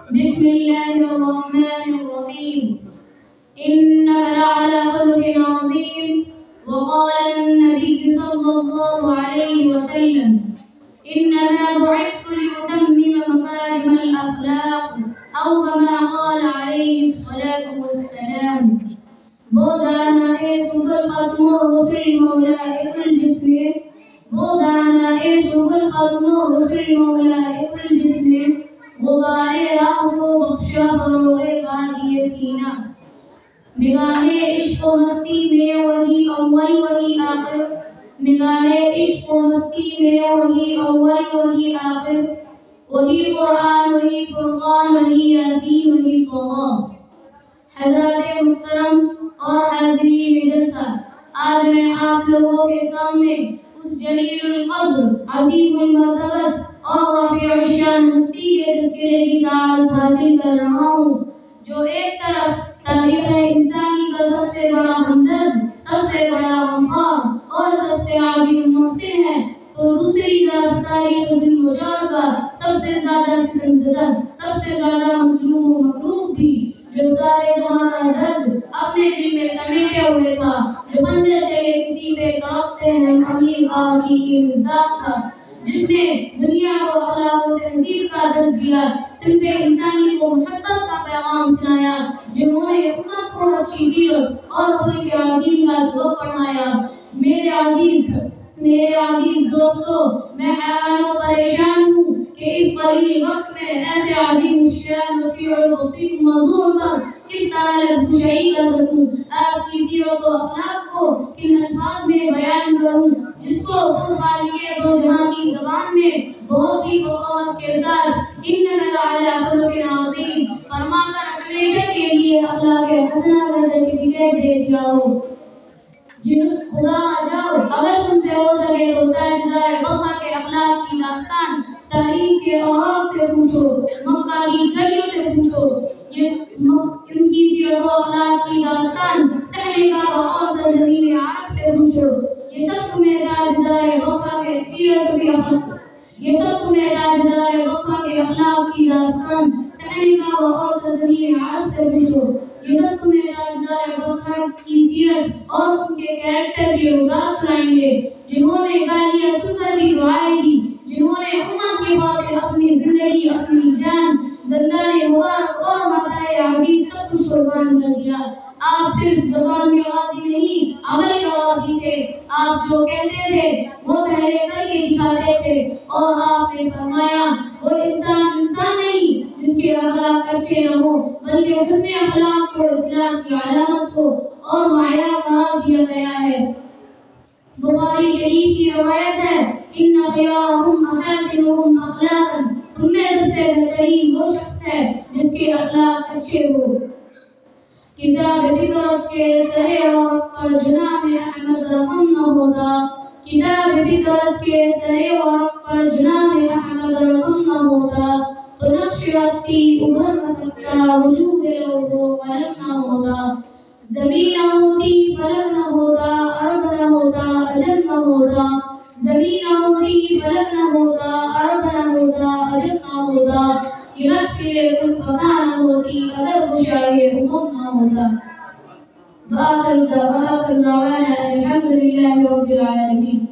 بسم الله الرحمن الرحيم. إنك لعلى خلق عظيم. وقال النبي صلى الله عليه وسلم: إنما بعثت لأتمم مكارم الأخلاق، أو كما قال عليه الصلاة والسلام. وہ دانا ہے صبح ختم الرسل مولائے کل جس میں، وہ دانا ہے صبح ختم الرسل مولائے کل جس میں، غبار راہ کو بخشا فروغ وادی سینہ. نگاہ عشق و مستی میں وہی اول وہی آخر، نگاہ عشق و مستی میں وہی اول وہی آخر، وہی قرآن وہی فرقان وہی یاسین وہی طہ. حضرات محترم اور حاضرین جلسہ، آج میں آپ لوگوں کے سامنے اس جلیل القدر، عظیم المرتبت اور رفیع الشان ہستی کے تذکرے کی سعادت حاصل کر رہا ہوں، جو ایک طرف تاریخ انسانی کا سب سے بڑا ہمدرد، سب سے بڑا غمخوار اور سب سے عظیم محسن ہے، تو دوسری طرف تاریخ ظلم و جور کا سب سے زیادہ ستم زدہ، سب سے زیادہ مظلوم و مغلوب بھی، جو سارے جہاں کا درد اپنے دل میں سمیٹے ہوئے تھا، جو خنجر چلے کسی پہ تڑپتے ہیں امیر کا حقیقی مصداق تھا، جس نے دنیا کو اخلاق و تہذیب کا درس دیا، صنف انسانی کو محبت کا پیغام سنایا، جنہوں نے امت کو اچھی سیرت اور خلق عظیم کا سبق پڑھایا. میرے عزیز دوستو، میں حیران و پریشان ہوں کہ اس قلیل وقت میں ایسے عظیم الشان وسیع البسیط موضوع پر کس طرح لبگشائی کر سکوں. آپ کی سیرت و اخلاق کو کن الفاظ میں بیان کروں جس کو خود خالق دو جہاں کی زبان میں بہت ہی فصاحت کے ساتھ انک لعلی خلق عظیم فرما کر ہمیشہ کے لیے اخلاق حسنہ کا سرٹیفکیٹ دے دیا ہو. خدا جاؤ اگر تم سے ہو سکے تو تاجدار بقا کے اخلاق کی داستان تاریخ کے اوراق سے پوچھو، مکہ کی گلیوں سے پوچھو، ان کی سیرت و اخلاق کی داستان صحن کعبہ اور سرزمین عرب سے پوچھو. یہ سب تمہیں تاجدار بقا کے سیرت کی یہ سب تمہیں تاجدار بقا کے اخلاق کی داستان صحن کعبہ اور سرزمین عرب سے پوچھو. یہ سب تمہیں تاجدار بقا کی سیرت اور ان کے کیریکٹر کی وضاحت سنائیں گے، جنہوں نے گالیاں سن کر بھی دعائیں دی، جنہوں نے امت کی خاطر اپنی زندگی، اپنی جان، دندان مبارک اور متاع عزیز سب کچھ قربان کر دیا. آپ صرف زبان کے غازی نہیں، عمل کے غازی تھے. آپ جو کہتے تھے وہ پہلے کر کے دکھاتے تھے، اور آپ نے فرمایا وہ انسان نہیں جس کے اخلاق اچھے نہ ہو، بلکہ حسن اخلاق کو اسلام کی علامت کو اور معیار قرار دیا گیا ہے. بخاری شریف کی روایت ہے: ان خیارکم احاسنکم اخلاقا، تم میں سب سے بہترین وہ شخص ہے جس کے اخلاق اچھے ہو. کتاب فطرت کے سرے ورق پر جناب احمد رقم نہ ہوتا، کتاب فطرت کے سرے ورق پر جناب احمد رقم نہ ہوتا، تو نقش رستی ابھر نہ سکتا، وجود لوگو قلم نہ ہوتا. زمین نہ ہوتی فلک نہ ہوتا، عرب نہ ہوتا عجم نہ ہوتا. زمین نہ ہوتی فلک نہ ہوتا، عرب نہ ہوتا عجم نہ ہوتا. یہ محفل کل فقا نہ ہوتی اگر مشاعر عموم نہ ہوتا. وآخر دعوانا الحمد للہ رب العالمین.